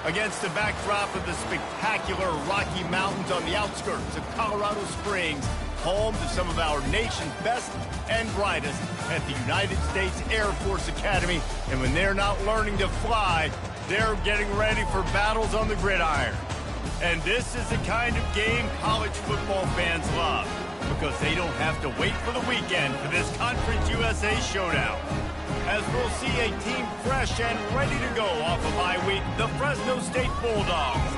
Against the backdrop of the spectacular Rocky Mountains on the outskirts of Colorado Springs, home to some of our nation's best and brightest at the United States Air Force Academy. And when they're not learning to fly, they're getting ready for battles on the gridiron. And this is the kind of game college football fans love, because they don't have to wait for the weekend for this Conference USA showdown. As we'll see a team fresh and ready to go off a bye week, the Fresno State Bulldogs,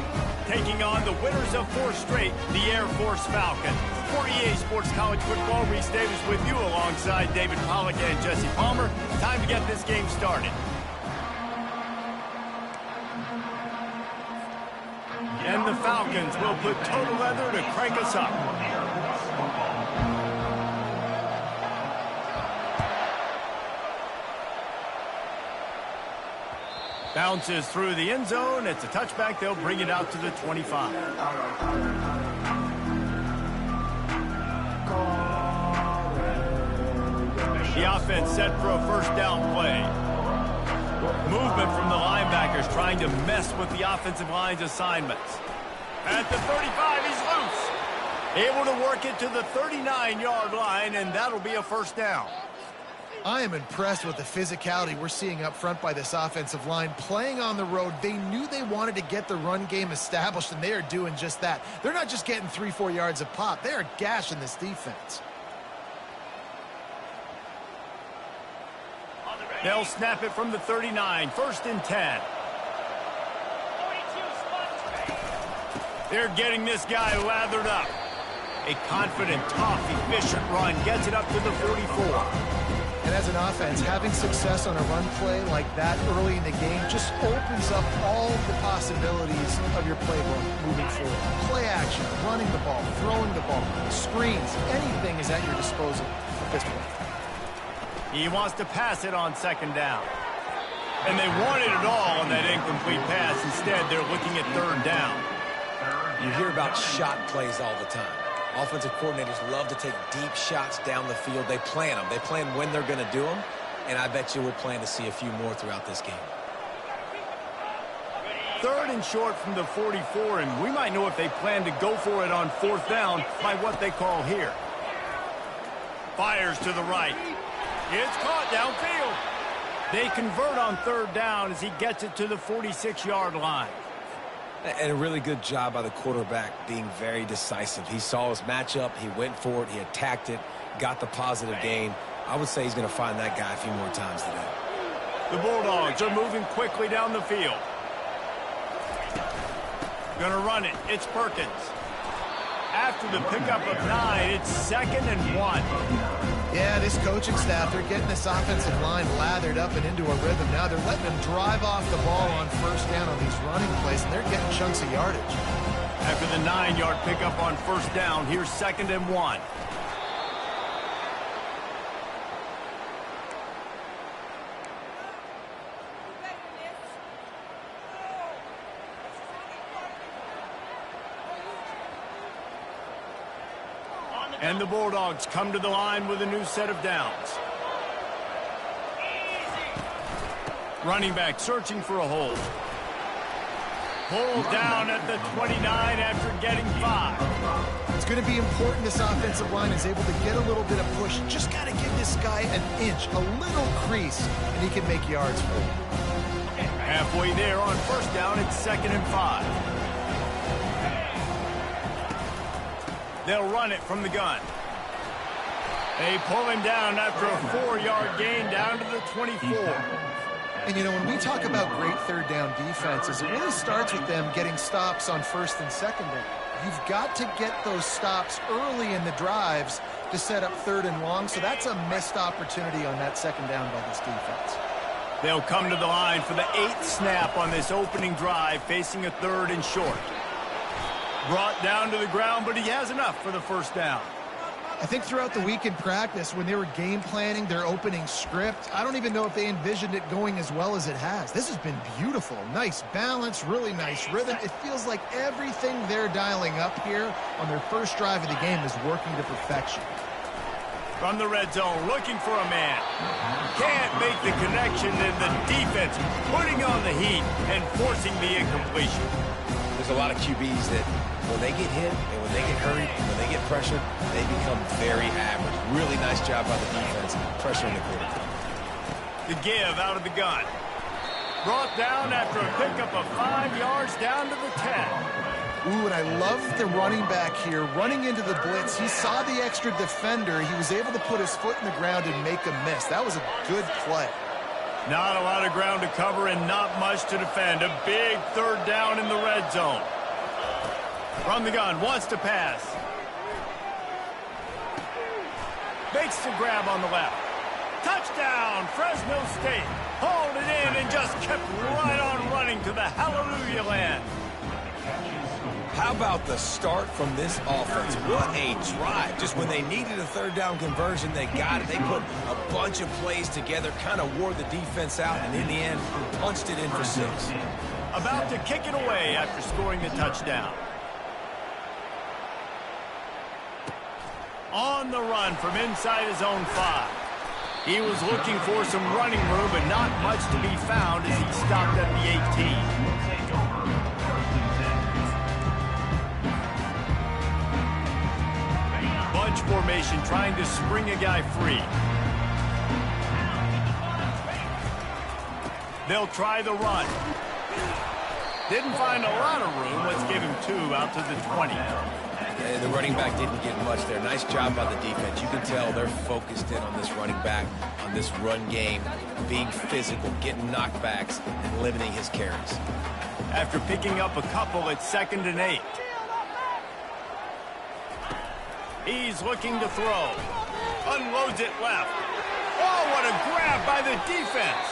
taking on the winners of 4 straight, the Air Force Falcons. For EA Sports College Football, Reese Davis with you alongside David Pollack and Jesse Palmer. Time to get this game started. And the Falcons will put total leather to crank us up. Bounces through the end zone. It's a touchback. They'll bring it out to the 25. The offense set for a first down play. Movement from the linebackers trying to mess with the offensive line's assignments. At the 35, he's loose. Able to work it to the 39-yard line, and that'll be a first down. I am impressed with the physicality we're seeing up front by this offensive line. Playing on the road, they knew they wanted to get the run game established, and they are doing just that. They're not just getting 3-4 yards a pop. They are gashing this defense. They'll snap it from the 39, 1st and 10. They're getting this guy lathered up. A confident, tough, efficient run gets it up to the 44. And as an offense, having success on a run play like that early in the game just opens up all the possibilities of your playbook moving forward. Play action, running the ball, throwing the ball, screens, anything is at your disposal at this point. He wants to pass it on 2nd down. And they wanted it all on that incomplete pass. Instead, they're looking at 3rd down. You hear about shot plays all the time. Offensive coordinators love to take deep shots down the field. They plan them. They plan when they're going to do them. And I bet you we'll plan to see a few more throughout this game. 3rd and short from the 44, and we might know if they plan to go for it on 4th down by what they call here. Fires to the right. It's caught downfield. They convert on 3rd down as he gets it to the 46-yard line. And a really good job by the quarterback being very decisive. He saw his matchup. He went for it. He attacked it, got the positive gain. I would say he's going to find that guy a few more times today. The Bulldogs are moving quickly down the field. Going to run it. It's Perkins. After the pickup of 9, it's 2nd and 1. Yeah, this coaching staff, they're getting this offensive line lathered up and into a rhythm. Now they're letting them drive off the ball on 1st down on these running plays, and they're getting chunks of yardage. After the 9-yard pickup on 1st down, here's 2nd and 1. And the Bulldogs come to the line with a new set of downs. Running back searching for a hole. Pulled down at the 29 after getting 5. It's going to be important this offensive line is able to get a little bit of push. Just got to give this guy an inch, a little crease, and he can make yards for you. Halfway there on 1st down, it's 2nd and 5. They'll run it from the gun. They pull him down after a 4-yard gain down to the 24. And, you know, when we talk about great 3rd down defenses, it really starts with them getting stops on 1st and 2nd down. You've got to get those stops early in the drives to set up 3rd and long, so that's a missed opportunity on that 2nd down by this defense. They'll come to the line for the 8th snap on this opening drive, facing a 3rd and short. Brought down to the ground, but he has enough for the 1st down. I think throughout the week in practice, when they were game planning their opening script, I don't even know if they envisioned it going as well as it has. This has been beautiful. Nice balance, really nice rhythm. It feels like everything they're dialing up here on their first drive of the game is working to perfection. From the red zone, looking for a man. Can't make the connection, and the defense putting on the heat and forcing the incompletion. There's a lot of QBs that when they get hit and when they get hurried and when they get pressured, they become very average. Really nice job by the defense pressuring the quarterback. The give out of the gun. Brought down after a pickup of 5 yards down to the 10. Ooh, and I love the running back here running into the blitz. He saw the extra defender. He was able to put his foot in the ground and make a miss. That was a good play. Not a lot of ground to cover and not much to defend. A big third down in the red zone. From the gun, wants to pass. Makes the grab on the left. Touchdown, Fresno State. Hauled it in and just kept right on running to the hallelujah land. How about the start from this offense? What a drive. Just when they needed a third down conversion, they got it. They put a bunch of plays together, kind of wore the defense out, and in the end, punched it in for 6. About to kick it away after scoring the touchdown. On the run from inside his own 5. He was looking for some running room, but not much to be found as he stopped at the 18. Bunch formation trying to spring a guy free. They'll try the run. Didn't find a lot of room. Let's give him 2 out to the 20. The running back didn't get much there. Nice job by the defense. You can tell they're focused in on this running back, on this run game, being physical, getting knockbacks, and limiting his carries. After picking up a couple, it's 2nd and 8. He's looking to throw. Unloads it left. Oh, what a grab by the defense.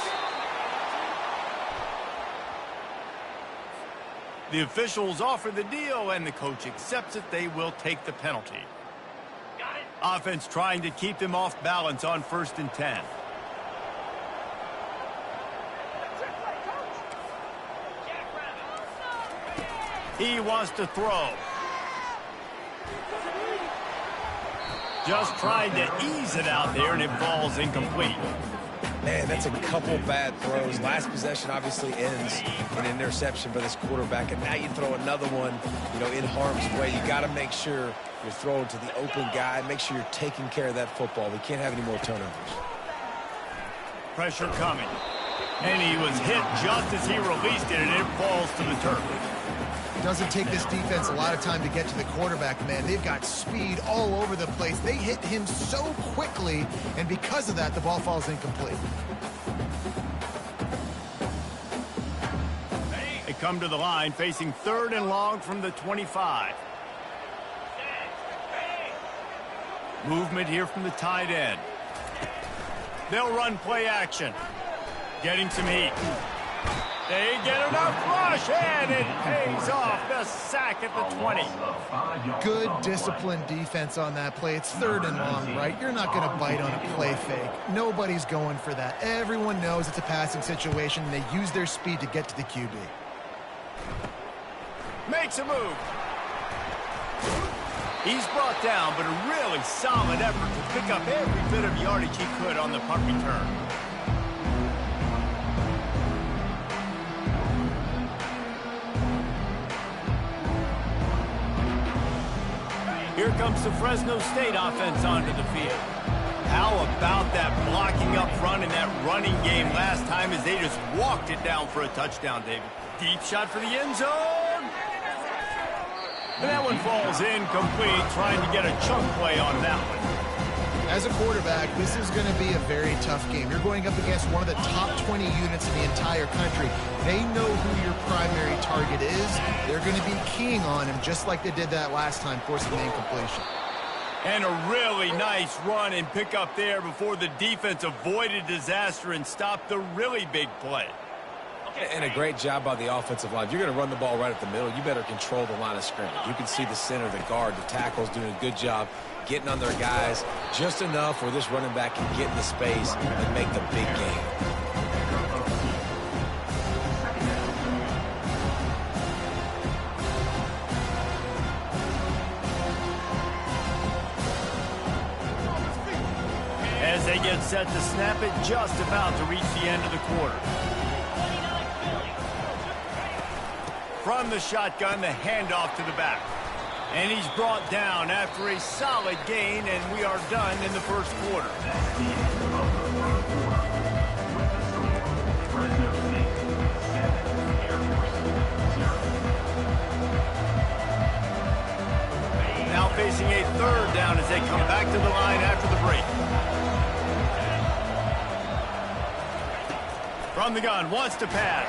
The officials offer the deal, and the coach accepts it. They will take the penalty. Offense trying to keep them off balance on 1st and 10. He wants to throw. Just trying to ease it out there, and it falls incomplete. Man, that's a couple bad throws. Last possession obviously ends in an interception by this quarterback, and now you throw another one, in harm's way. You got to make sure you're throwing to the open guy. Make sure you're taking care of that football. We can't have any more turnovers. Pressure coming. And he was hit just as he released it, and it falls to the turf. It doesn't take this defense a lot of time to get to the quarterback, man. They've got speed all over the place. They hit him so quickly, and because of that, the ball falls incomplete. They come to the line facing 3rd and long from the 25. Movement here from the tight end. They'll run play action. Getting some heat. They get enough rush, and it pays off. The sack at the 20. Good disciplined defense on that play. It's 3rd and long, right? You're not going to bite on a play fake. Nobody's going for that. Everyone knows it's a passing situation, and they use their speed to get to the QB. Makes a move. He's brought down, but a really solid effort to pick up every bit of yardage he could on the punt return. Here comes the Fresno State offense onto the field. How about that blocking up front in that running game last time as they just walked it down for a touchdown, David? Deep shot for the end zone. And that one falls incomplete, trying to get a chunk play on that one. As a quarterback, this is going to be a very tough game. You're going up against one of the top 20 units in the entire country. They know who your primary target is. They're going to be keying on him just like they did that last time, forcing the incompletion. And a really nice run and pick up there before the defense avoided disaster and stopped the really big play. And a great job by the offensive line. If you're going to run the ball right at the middle, you better control the line of scrimmage. You can see the center, the guard, the tackles doing a good job getting on their guys just enough where this running back can get in the space and make the big game. they get set to snap it, just about to reach the end of the quarter. From the shotgun, the handoff to the back. And he's brought down after a solid gain, and we are done in the first quarter. Now facing a third down as they come back to the line after the break. From the gun, wants to pass.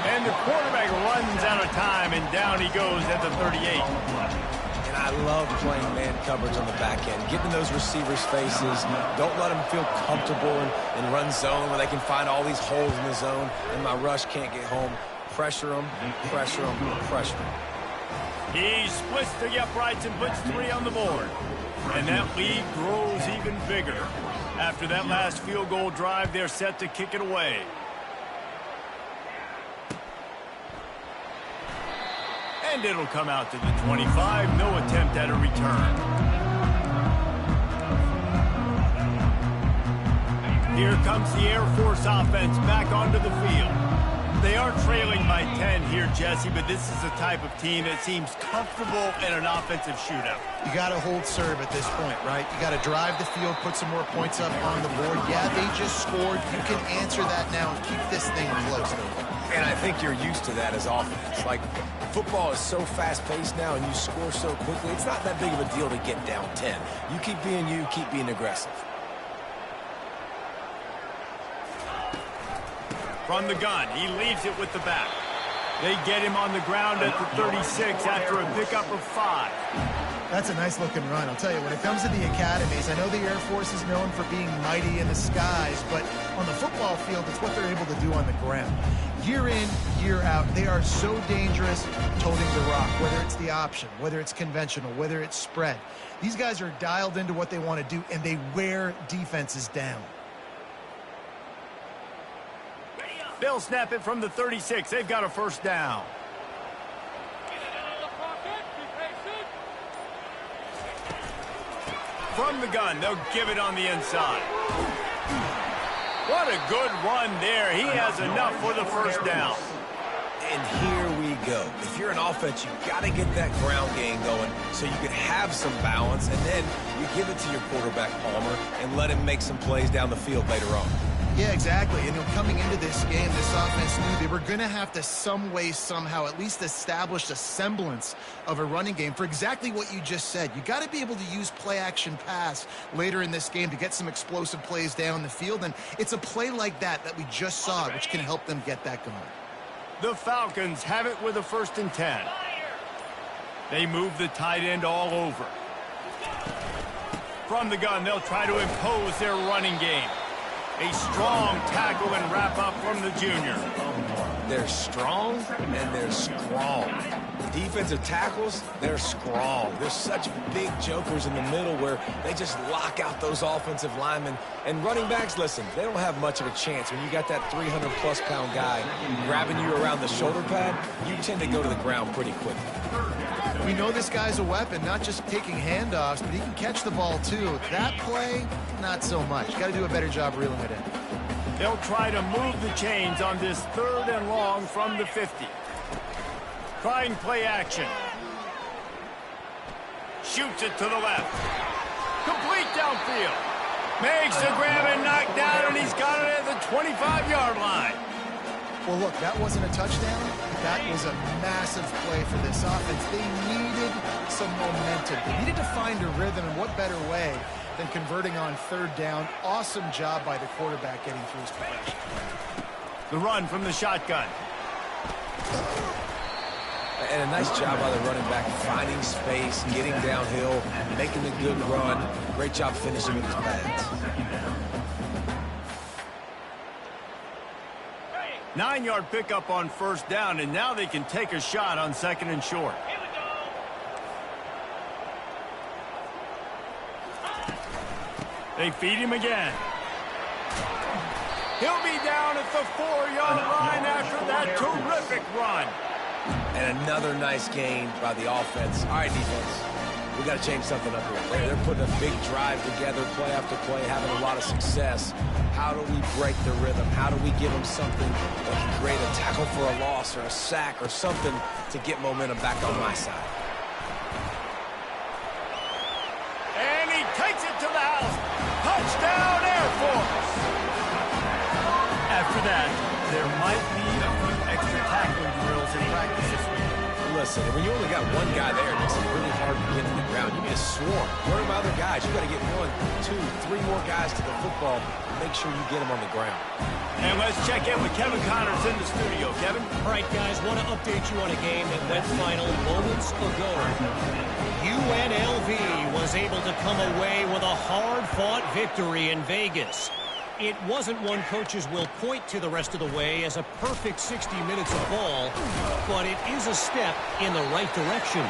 And the quarterback runs out of time, and down he goes at the 38. And I love playing man coverage on the back end, getting those receivers' faces. Don't let them feel comfortable in run zone where they can find all these holes in the zone, and my rush can't get home. Pressure them, pressure them, pressure them. He splits the uprights and puts 3 on the board. And that lead grows even bigger. After that last field goal drive, they're set to kick it away. And it'll come out to the 25. No attempt at a return. Here comes the Air Force offense back onto the field. They are trailing by 10 here, Jesse, but this is the type of team that seems comfortable in an offensive shootout. You got to hold serve at this point, right? You got to drive the field, put some more points up on the board. Yeah, they just scored. You can answer that now and keep this thing close. And I think you're used to that as offense. Like, football is so fast-paced now and you score so quickly, it's not that big of a deal to get down 10. You keep being you, keep being aggressive. From the gun, he leaves it with the back. They get him on the ground at the 36 after a pickup of 5. That's a nice-looking run. I'll tell you, when it comes to the academies, I know the Air Force is known for being mighty in the skies, but on the football field, it's what they're able to do on the ground. Year in, year out, they are so dangerous toting the rock, whether it's the option, whether it's conventional, whether it's spread. These guys are dialed into what they want to do, and they wear defenses down. They'll snap it from the 36. They've got a first down. From the gun, they'll give it on the inside. What a good run there. He has enough for the first down. And here we go. If you're an offense, you've got to get that ground game going so you can have some balance, and then you give it to your quarterback, Palmer, and let him make some plays down the field later on. Yeah, exactly. And coming into this game, this offense knew they were going to have to some way, somehow, at least establish a semblance of a running game for exactly what you just said. You got to be able to use play-action pass later in this game to get some explosive plays down the field. And it's a play like that we just saw, which can help them get that going. The Falcons have it with a 1st and 10. They move the tight end all over. From the gun, they'll try to impose their running game. A strong tackle and wrap up from the junior. They're strong and they're strong. Defensive tackles, they're strong. There's such big jokers in the middle where they just lock out those offensive linemen. And running backs, listen, they don't have much of a chance. When you got that 300-plus pound guy grabbing you around the shoulder pad, you tend to go to the ground pretty quickly. We know this guy's a weapon, not just taking handoffs, but he can catch the ball too. That play, not so much. Got to do a better job reeling it in. They'll try to move the chains on this 3rd and long from the 50. Trying play action. Shoots it to the left. Complete downfield. Makes the grab and knocked down, and he's got it at the 25-yard line. Well, look, that wasn't a touchdown. That was a massive play for this offense. They needed some momentum. They needed to find a rhythm, and what better way than converting on 3rd down. Awesome job by the quarterback getting through his progression. The run from the shotgun. And a nice job by the running back, finding space, getting downhill, making a good run. Great job finishing with his pads. 9-yard pickup on 1st down, and now they can take a shot on 2nd and short. They feed him again. He'll be down at the 4-yard line after that terrific run. And another nice gain by the offense. All right, defense. we got to change something up here. They're putting a big drive together, play after play, having a lot of success. How do we break the rhythm? How do we give them something that can create a tackle for a loss or a sack or something to get momentum back on my side? And he takes it to the house. Touchdown, Air Force! After that, there might be a few extra tackling drills in practice this week. Listen, when you only got one guy there, it makes it really hard to get to the ground. You need a swarm. Where are my other guys? You got to get 1, 2, 3 more guys to the football. Make sure you get them on the ground. And let's check in with Kevin Connors in the studio. Kevin? All right, guys, want to update you on a game that went final moments ago. UNLV was able to come away with a hard-fought victory in Vegas. It wasn't one coaches will point to the rest of the way as a perfect 60 minutes of ball, but it is a step in the right direction.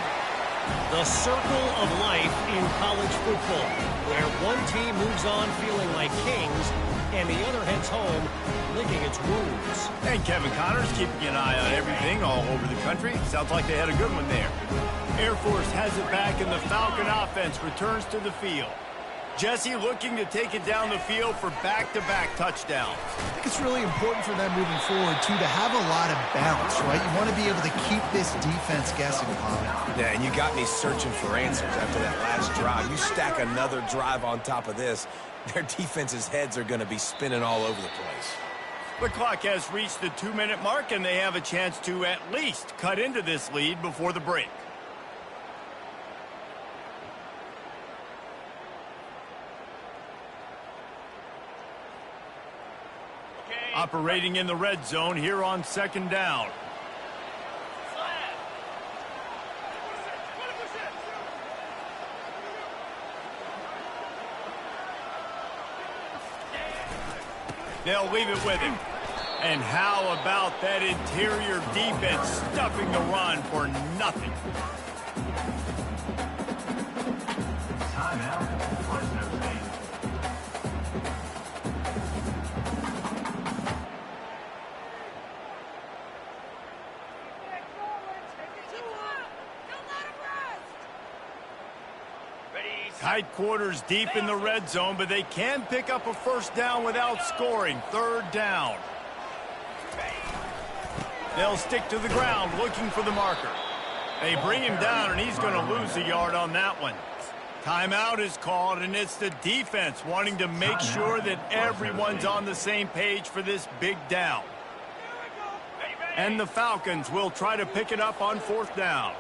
The circle of life in college football, where one team moves on feeling like kings and the other heads home licking its wounds. And Kevin Connors keeping an eye on everything all over the country. Sounds like they had a good one there. Air Force has it back and the Falcon offense returns to the field. Jesse looking to take it down the field for back-to-back touchdowns. I think it's really important for them moving forward, too, to have a lot of balance, right? You want to be able to keep this defense guessing, Polly. Yeah, and you got me searching for answers after that last drive. You stack another drive on top of this, their defense's heads are going to be spinning all over the place. The clock has reached the 2-minute mark, and they have a chance to at least cut into this lead before the break. Operating in the red zone here on 2nd down. They'll leave it with him. And how about that interior defense stuffing the run for nothing? Tight quarters deep in the red zone, but they can pick up a first down without scoring. 3rd down. They'll stick to the ground looking for the marker. They bring him down, and he's going to lose a yard on that one. Timeout is called, and it's the defense wanting to make sure that everyone's on the same page for this big down. And the Falcons will try to pick it up on 4th down.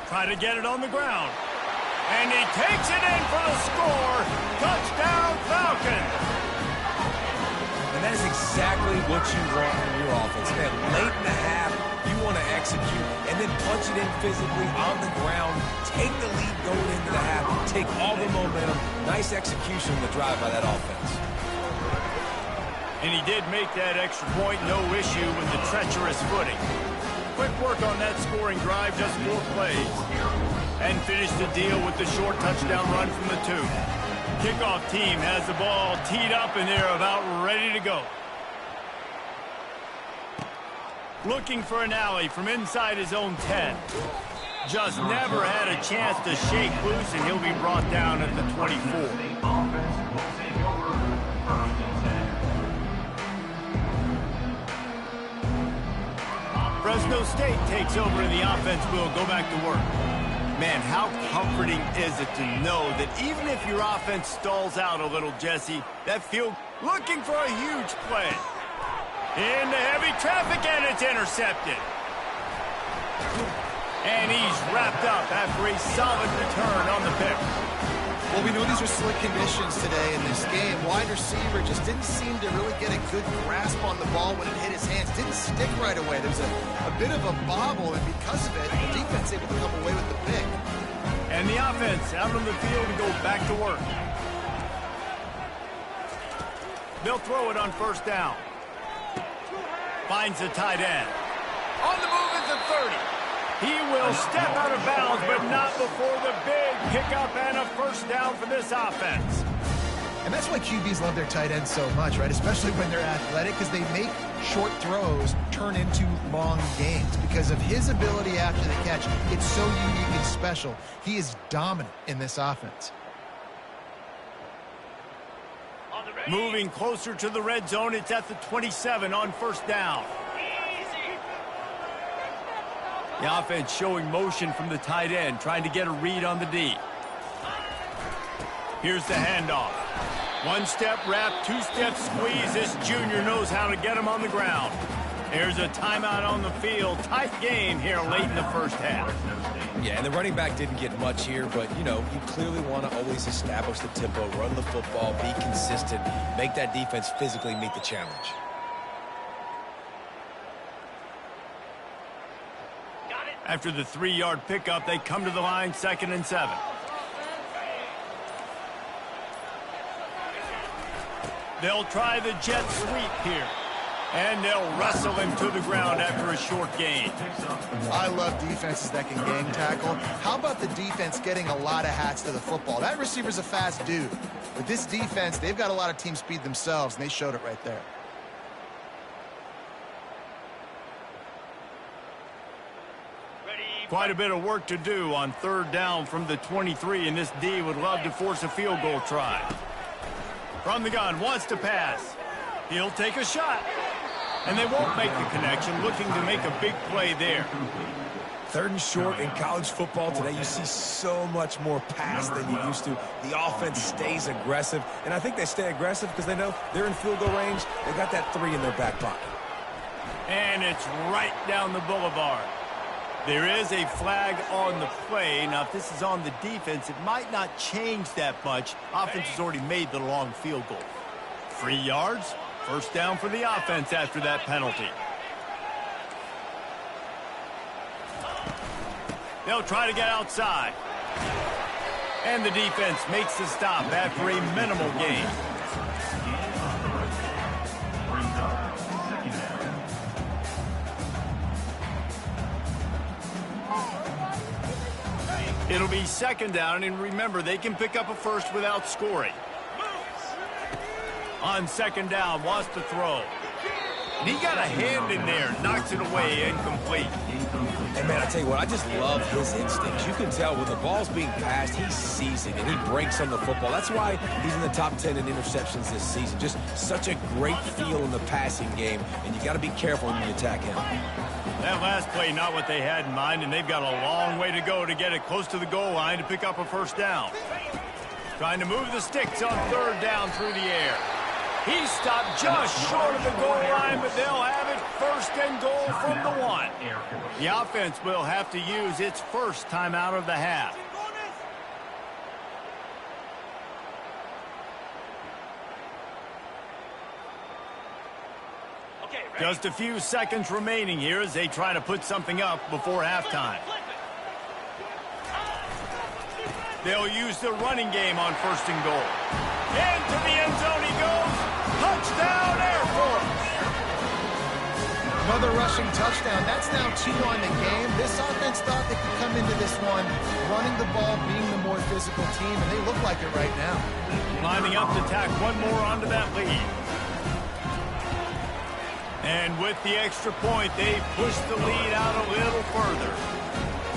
Try to get it on the ground. And he takes it in for the score. Touchdown, Falcons. And that is exactly what you want from your offense. Man, late in the half, you want to execute and then punch it in physically on the ground. Take the lead going into the half. Take all the momentum. Nice execution on the drive by that offense. And he did make that extra point. No issue with the treacherous footing. Quick work on that scoring drive, just 4 plays. And finish the deal with the short touchdown run from the 2. Kickoff team has the ball teed up and they're about ready to go. Looking for an alley from inside his own 10. Just never had a chance to shake loose, and he'll be brought down at the 24. Fresno State takes over and the offense will go back to work. Man, how comforting is it to know that even if your offense stalls out a little, Jesse, that field looking for a huge play. Into heavy traffic, and it's intercepted. And he's wrapped up after a solid return on the pick. Well, we know these are slick conditions today in this game. Wide receiver just didn't seem to really get a good grasp on the ball when it hit his hands. Didn't stick right away. There was a bit of a bobble, and because of it, the defense able to come away with the pick. And the offense out on the field to go back to work. They'll throw it on 1st down. Finds the tight end. On the move is the 30. He will step out of bounds, but not before the big pickup and a 1st down for this offense. And that's why QBs love their tight ends so much, right? Especially when they're athletic, because they make short throws turn into long gains. Because of his ability after the catch, it's so unique and special. He is dominant in this offense. Moving closer to the red zone, it's at the 27 on first down. The offense showing motion from the tight end, trying to get a read on the D. Here's the handoff. One-step wrap, two-step squeeze. This junior knows how to get him on the ground. There's a timeout on the field. Tight game here late in the first half. Yeah, and the running back didn't get much here, but, you know, you clearly want to always establish the tempo, run the football, be consistent, make that defense physically meet the challenge. After the 3-yard pickup, they come to the line, 2nd and 7. They'll try the jet sweep here. And they'll wrestle him to the ground after a short gain. I love defenses that can gang tackle. How about the defense getting a lot of hats to the football? That receiver's a fast dude. But this defense, they've got a lot of team speed themselves, and they showed it right there. Quite a bit of work to do on 3rd down from the 23, and this D would love to force a field goal try. From the gun, wants to pass. He'll take a shot. And they won't make the connection, looking to make a big play there. 3rd and short in college football today, you see so much more pass than you used to. The offense stays aggressive, and I think they stay aggressive because they know they're in field goal range. They got that 3 in their back pocket. And it's right down the boulevard. There is a flag on the play. Now, if this is on the defense, it might not change that much. Offense has already made the long field goal. 3 yards. First down for the offense after that penalty. They'll try to get outside. And the defense makes the stop after a minimal gain. It'll be 2nd down, and remember, they can pick up a first without scoring. On 2nd down, wants to throw. And he got a hand in there, knocks it away, incomplete. And, man, I tell you what, I just love his instincts. You can tell when the ball's being passed, he sees it, and he breaks on the football. That's why he's in the top 10 in interceptions this season. Just such a great feel in the passing game, and you got to be careful when you attack him. That last play, not what they had in mind, and they've got a long way to go to get it close to the goal line to pick up a first down. Trying to move the sticks on 3rd down through the air. He stopped just short of the goal line, but they'll have it 1st and goal from the 1. The offense will have to use its first timeout of the half. Just a few seconds remaining here as they try to put something up before halftime. They'll use the running game on 1st and goal. Into the end zone he goes. Touchdown, Air Force! Another rushing touchdown. That's now 2 on the game. This offense thought they could come into this one running the ball, being the more physical team, and they look like it right now. Lining up to tack one more onto that lead. And with the extra point, they push the lead out a little further.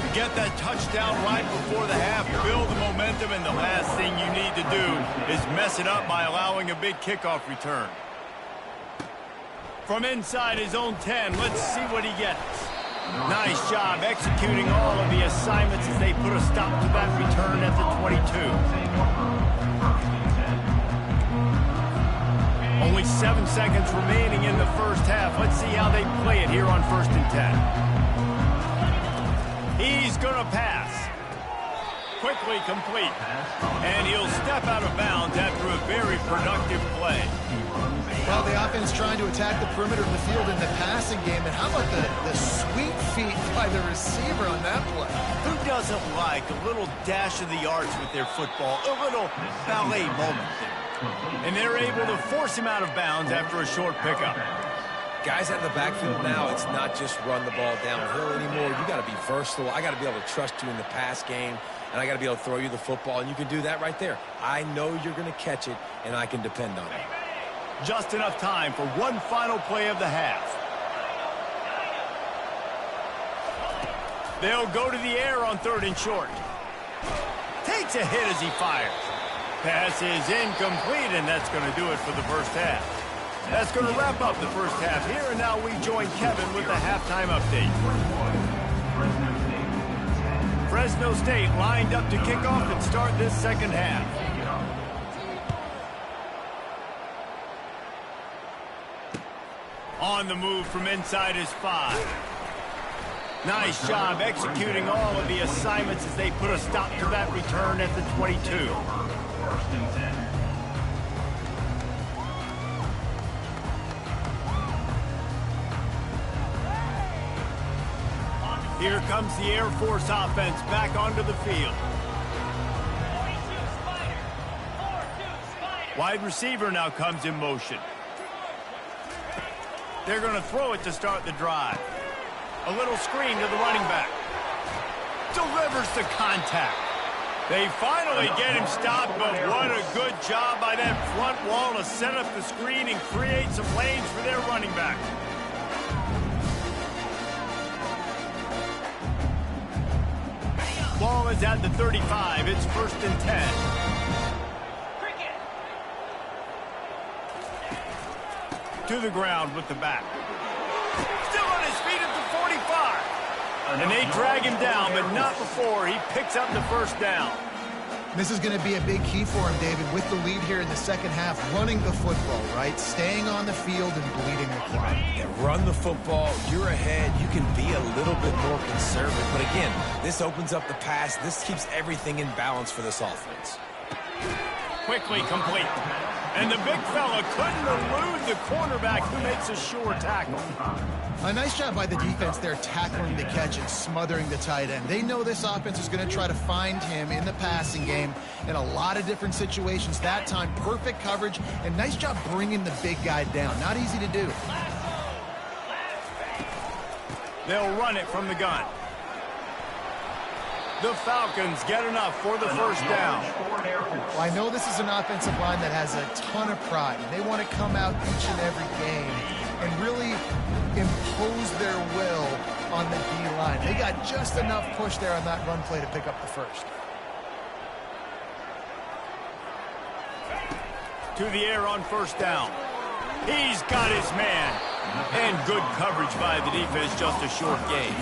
To get that touchdown right before the half, build the momentum, and the last thing you need to do is mess it up by allowing a big kickoff return. From inside his own 10, let's see what he gets. Nice job executing all of the assignments as they put a stop to that return at the 22. Only 7 seconds remaining in the first half. Let's see how they play it here on 1st and 10. He's going to pass. Quickly complete. And he'll step out of bounds after a very productive play. Well, the offense trying to attack the perimeter of the field in the passing game. And how about the sweet feet by the receiver on that play? Who doesn't like a little dash of the arts with their football? A little ballet moment. And they're able to force him out of bounds after a short pickup. Guys out of the backfield now, it's not just run the ball downhill anymore. You got to be versatile. I got to be able to trust you in the pass game, and I got to be able to throw you the football, and you can do that right there. I know you're going to catch it, and I can depend on it. Just enough time for one final play of the half. They'll go to the air on 3rd and short. Takes a hit as he fires. Pass is incomplete, and that's going to do it for the first half. That's going to wrap up the first half here, and now we join Kevin with the halftime update. Fresno State lined up to kick off and start this second half. On the move from inside his 5. Nice job executing all of the assignments as they put a stop to that return at the 22. Here comes the Air Force offense back onto the field. Wide receiver now comes in motion. They're going to throw it to start the drive. A little screen to the running back. Delivers the contact. They finally get him stopped, but what a good job by that front wall to set up the screen and create some lanes for their running back. Ball is at the 35. It's 1st and 10. To the ground with the back. Still on his feet at the 45. And they drag him down, but not before he picks up the first down. This is going to be a big key for him, David, with the lead here in the second half, running the football, right? Staying on the field and bleeding the clock. Yeah, run the football. You're ahead. You can be a little bit more conservative. But again, this opens up the pass. This keeps everything in balance for this offense. Quickly complete. And the big fella couldn't elude the cornerback who makes a sure tackle. A nice job by the defense there tackling the catch and smothering the tight end. They know this offense is going to try to find him in the passing game in a lot of different situations. That time, perfect coverage, and nice job bringing the big guy down. Not easy to do. They'll run it from the gun. The Falcons get enough for the first down. Well, I know this is an offensive line that has a ton of pride. They want to come out each and every game and really impose their will on the D-line. They got just enough push there on that run play to pick up the first. To the air on 1st down. He's got his man. And good coverage by the defense, just a short gain.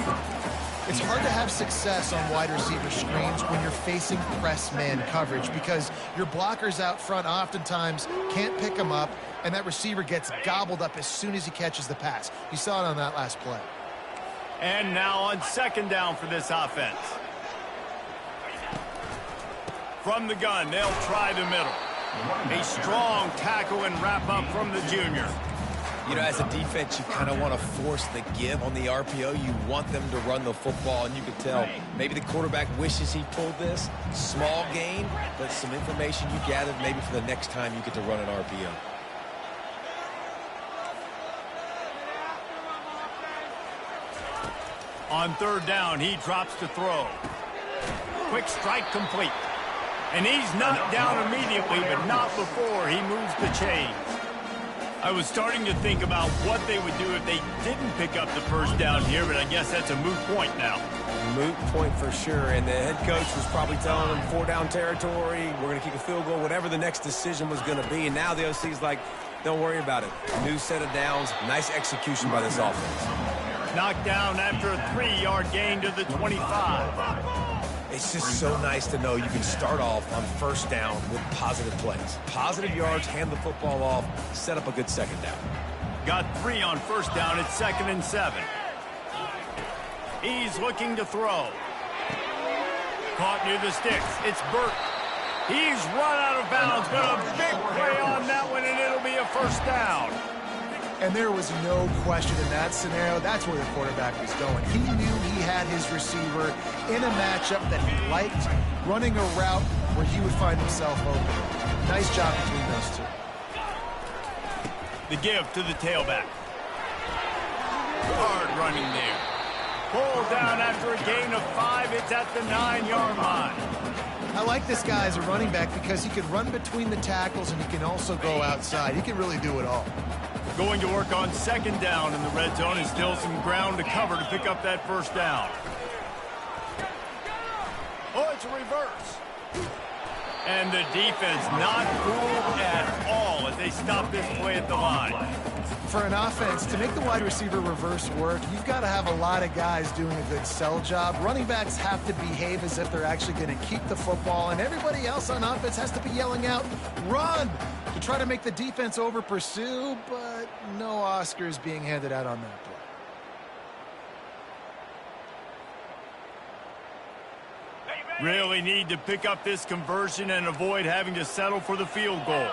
It's hard to have success on wide receiver screens when you're facing press man coverage because your blockers out front oftentimes can't pick them up, and that receiver gets gobbled up as soon as he catches the pass. You saw it on that last play. And now on 2nd down for this offense. From the gun, they'll try the middle. A strong tackle and wrap up from the junior. You know, as a defense, you kind of want to force the give on the RPO. You want them to run the football, and you can tell maybe the quarterback wishes he pulled this. Small gain, but some information you gathered maybe for the next time you get to run an RPO. On 3rd down, he drops to throw. Quick strike complete. And he's knocked down immediately, but not before he moves the chains. I was starting to think about what they would do if they didn't pick up the first down here, but I guess that's a moot point now. Moot point for sure, and the head coach was probably telling them 4-down territory, we're going to kick a field goal, whatever the next decision was going to be, and now the OC's like, don't worry about it. New set of downs, nice execution by this offense. Knocked down after a 3-yard gain to the 25. It's just so nice to know you can start off on 1st down with positive plays. Positive yards, hand the football off, set up a good 2nd down. Got 3 on 1st down. It's 2nd and 7. He's looking to throw. Caught near the sticks. It's Burt. He's run out of bounds, but a big play on that one, and it'll be a 1st down. And there was no question in that scenario. That's where the quarterback was going. He knew he had his receiver in a matchup that he liked, running a route where he would find himself open. Nice job between those two. The give to the tailback. Hard running there. Pulled down after a gain of 5. It's at the 9-yard line. I like this guy as a running back because he can run between the tackles and he can also go outside. He can really do it all. Going to work on 2nd down in the red zone, and still some ground to cover to pick up that 1st down. Oh, it's a reverse. And the defense not fooled at all as they stop this play at the line. For an offense, to make the wide receiver reverse work, you've got to have a lot of guys doing a good sell job. Running backs have to behave as if they're actually going to keep the football, and everybody else on offense has to be yelling out, run, to try to make the defense over-pursue, but no Oscars being handed out on that play. Really need to pick up this conversion and avoid having to settle for the field goal.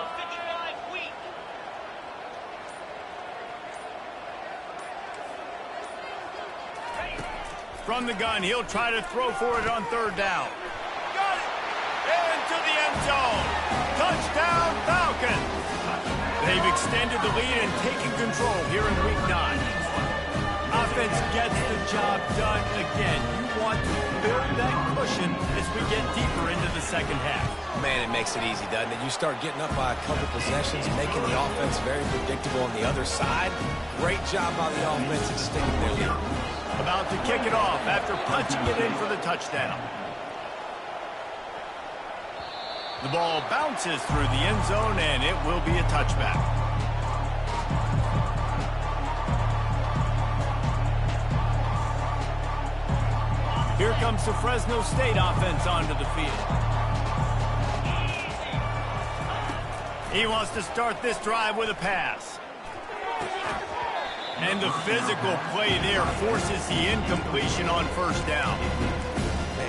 From the gun, he'll try to throw for it on 3rd down. Got it! Into the end zone. Touchdown, Falcons! They've extended the lead and taken control here in Week 9. Offense gets the job done again. You want to build that cushion as we get deeper into the 2nd half. Man, it makes it easy, doesn't it? You start getting up by a couple possessions, making the offense very predictable on the other side. Great job by the offense in sticking their lead. About to kick it off after punching it in for the touchdown. The ball bounces through the end zone, and it will be a touchback. Here comes the Fresno State offense onto the field. He wants to start this drive with a pass. And the physical play there forces the incompletion on 1st down.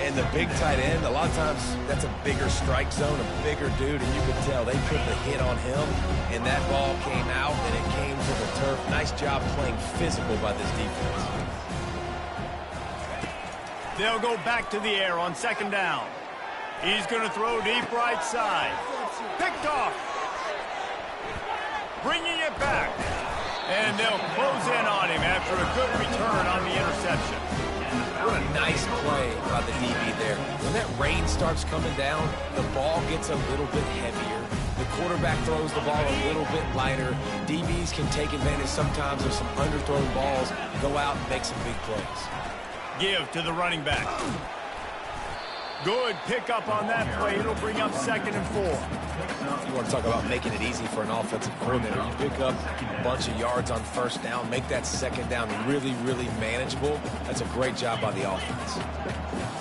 And the big tight end, a lot of times that's a bigger strike zone, a bigger dude, and you could tell they put the hit on him, and that ball came out, and it came to the turf. Nice job playing physical by this defense. They'll go back to the air on 2nd down. He's going to throw deep right side. Picked off. Bringing it back. And they'll close in on him after a good return on the interception. What a nice play by the DB there. When that rain starts coming down, the ball gets a little bit heavier. The quarterback throws the ball a little bit lighter. DBs can take advantage sometimes of some underthrown balls, go out and make some big plays. Give to the running back. Good pickup on that play. It'll bring up 2nd and 4. You want to talk about making it easy for an offensive coordinator. You pick up a bunch of yards on 1st down, make that 2nd down really, really manageable. That's a great job by the offense.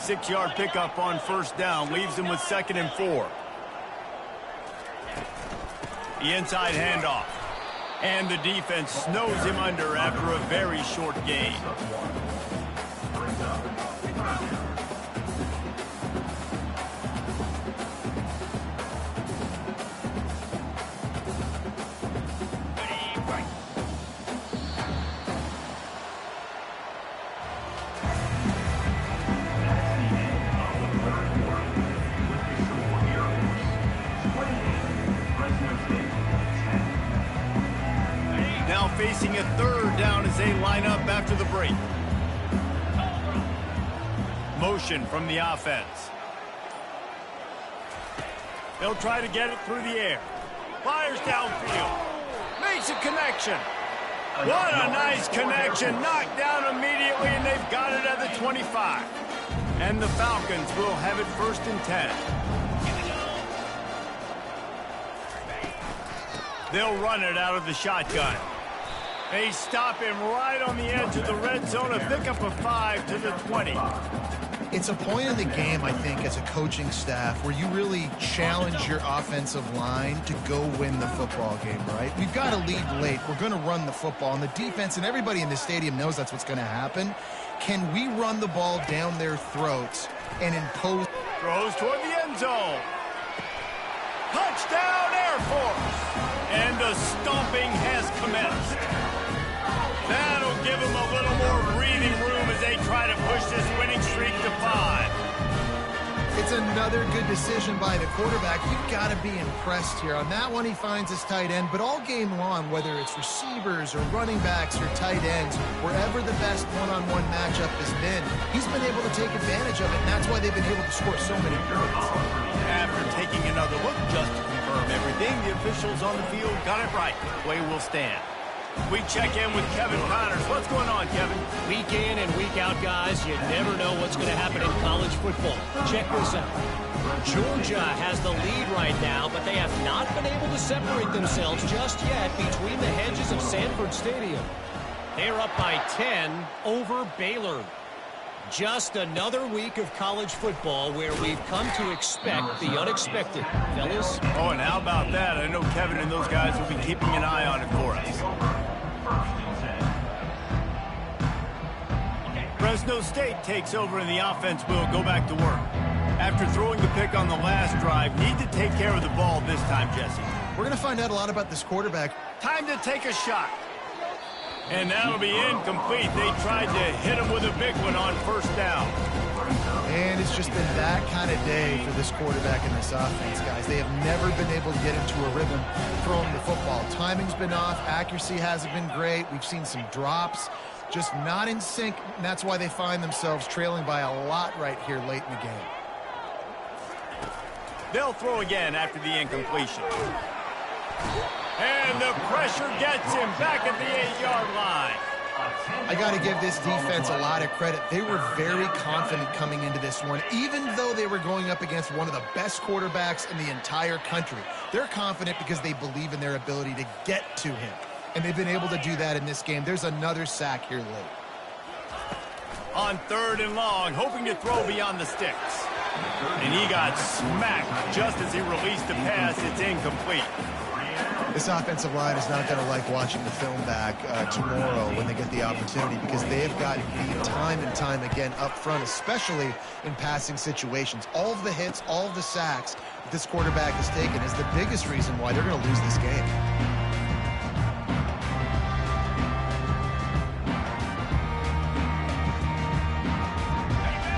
6-yard pickup on 1st down leaves him with 2nd and 4. The inside handoff. And the defense snows him under after a very short gain. Now facing a 3rd down as they line up after the break. Motion from the offense. They'll try to get it through the air. Fires downfield. Makes a connection. What a nice connection. Knocked down immediately, and they've got it at the 25. And the Falcons will have it 1st and 10. They'll run it out of the shotgun. They stop him right on the edge of the red zone. A pickup of 5 to the 20. It's a point in the game, I think, as a coaching staff where you really challenge your offensive line to go win the football game, right? We've got to lead late. We're going to run the football. And the defense and everybody in the stadium knows that's what's going to happen. Can we run the ball down their throats and impose? Throws toward the end zone. Touchdown, Air Force. And the stomping has commenced. That'll give them a little more breathing room as they try to push this winning streak to 5. It's another good decision by the quarterback. You've got to be impressed here. On that one, he finds his tight end, but all game long, whether it's receivers or running backs or tight ends, wherever the best one-on-one matchup has been, he's been able to take advantage of it, and that's why they've been able to score so many points. After taking another look just to confirm everything, the officials on the field got it right. Play will stand. We check in with Kevin Connors. What's going on, Kevin? Week in and week out, guys, you never know what's going to happen in college football. Check this out. Georgia has the lead right now, but they have not been able to separate themselves just yet between the hedges of Sanford Stadium. They're up by 10 over Baylor. Just another week of college football where we've come to expect the unexpected. Fellas? Oh, and how about that? I know Kevin and those guys will be keeping an eye on it for us. Fresno State takes over and the offense will go back to work. After throwing the pick on the last drive, need to take care of the ball this time, Jesse. We're going to find out a lot about this quarterback. Time to take a shot. And that'll be incomplete. They tried to hit him with a big one on first down. And it's just been that kind of day for this quarterback and this offense, guys. They have never been able to get into a rhythm throwing the football. Timing's been off. Accuracy hasn't been great. We've seen some drops. Just not in sync, and that's why they find themselves trailing by a lot right here late in the game. They'll throw again after the incompletion. And the pressure gets him back at the 8-yard line. I got to give this defense a lot of credit. They were very confident coming into this one, even though they were going up against one of the best quarterbacks in the entire country. They're confident because they believe in their ability to get to him. And they've been able to do that in this game. There's another sack here late. On 3rd and long, hoping to throw beyond the sticks. And he got smacked just as he released the pass. It's incomplete. This offensive line is not going to like watching the film back tomorrow when they get the opportunity, because they have gotten beat time and time again up front, especially in passing situations. All of the hits, all of the sacks that this quarterback has taken is the biggest reason why they're going to lose this game.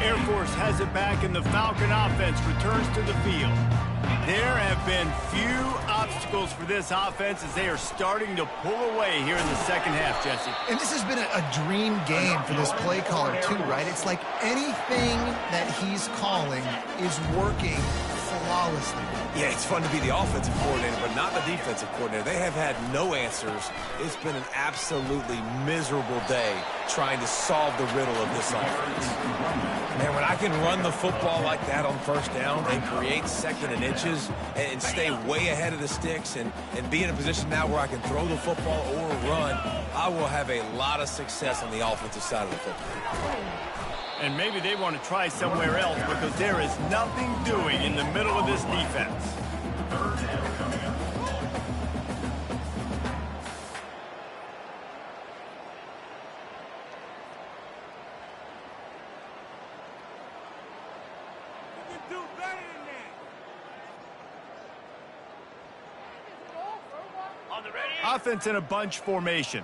Air Force has it back, and the Falcon offense returns to the field. There have been few obstacles for this offense as they are starting to pull away here in the second half, Jesse. And this has been a dream game for this play caller too, right? It's like anything that he's calling is working flawlessly. Yeah, it's fun to be the offensive coordinator, but not the defensive coordinator. They have had no answers. It's been an absolutely miserable day trying to solve the riddle of this offense. And when I can run the football like that on first down and create second and inches and stay way ahead of the sticks and be in a position now where I can throw the football or run, I will have a lot of success on the offensive side of the football. And maybe they want to try somewhere else because there is nothing doing in the middle of this defense. Offense in a bunch formation.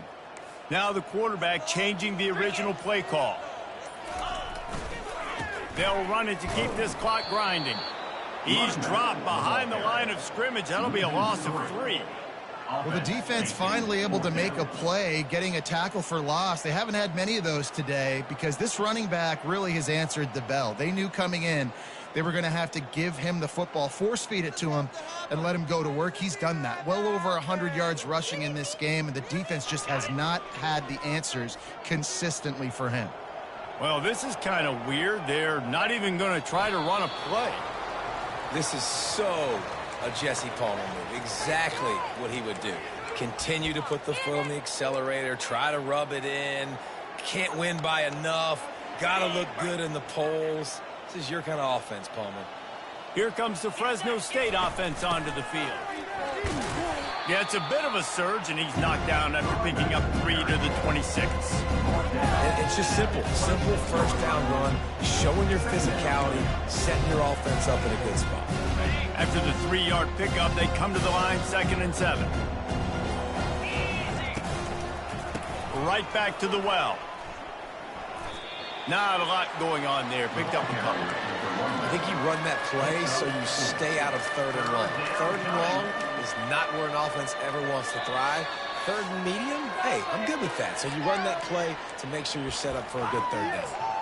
Now the quarterback changing the original play call. They'll run it to keep this clock grinding. He's dropped behind the line of scrimmage. That'll be a loss of 3. Well, the defense finally able to make a play, getting a tackle for loss. They haven't had many of those today because this running back really has answered the bell. They knew coming in they were going to have to give him the football, force feed it to him, and let him go to work. He's done that. Well over 100 yards rushing in this game, and the defense just has not had the answers consistently for him. Well, this is kind of weird. They're not even going to try to run a play. This is so a Jesse Palmer move. Exactly what he would do. Continue to put the foot on the accelerator, try to rub it in, can't win by enough, got to look good in the polls. This is your kind of offense, Palmer. Here comes the Fresno State offense onto the field. Yeah, it's a bit of a surge, and he's knocked down after picking up 3 to the 26. It's just simple. Simple first down run, showing your physicality, setting your offense up in a good spot. After the 3-yard pickup, they come to the line 2nd and 7. Right back to the well. Not a lot going on there. Picked up a couple. I think you run that play so you stay out of 3rd and long. 3rd and long is not where an offense ever wants to thrive. 3rd and medium, hey, I'm good with that. So you run that play to make sure you're set up for a good 3rd down.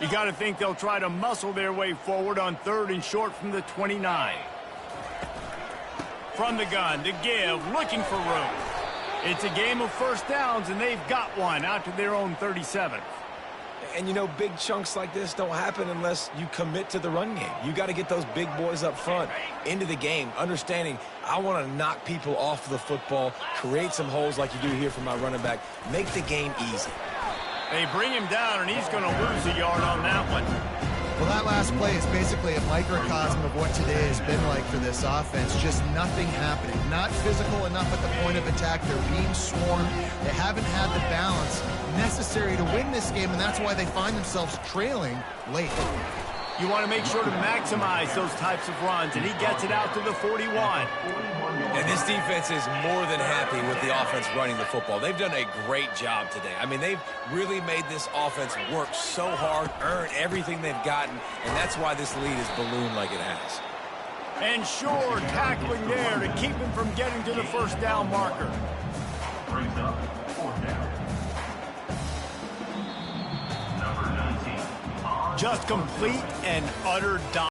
You got to think they'll try to muscle their way forward on 3rd and short from the 29. From the gun to give, looking for room. It's a game of first downs, and they've got one out to their own 37. And, you know, big chunks like this don't happen unless you commit to the run game. You got to get those big boys up front into the game, understanding I want to knock people off the football, create some holes like you do here for my running back, make the game easy. They bring him down, and he's going to lose a yard on that one. Well, that last play is basically a microcosm of what today has been like for this offense. Just nothing happening. Not physical enough at the point of attack. They're being swarmed. They haven't had the balance necessary to win this game, and that's why they find themselves trailing late. You want to make sure to maximize those types of runs, and he gets it out to the 41. And this defense is more than happy with the offense running the football. They've done a great job today. I mean, they've really made this offense work so hard, earn everything they've gotten, and that's why this lead is ballooned like it has. And sure, tackling there to keep him from getting to the first down marker. Just complete and utter dominance.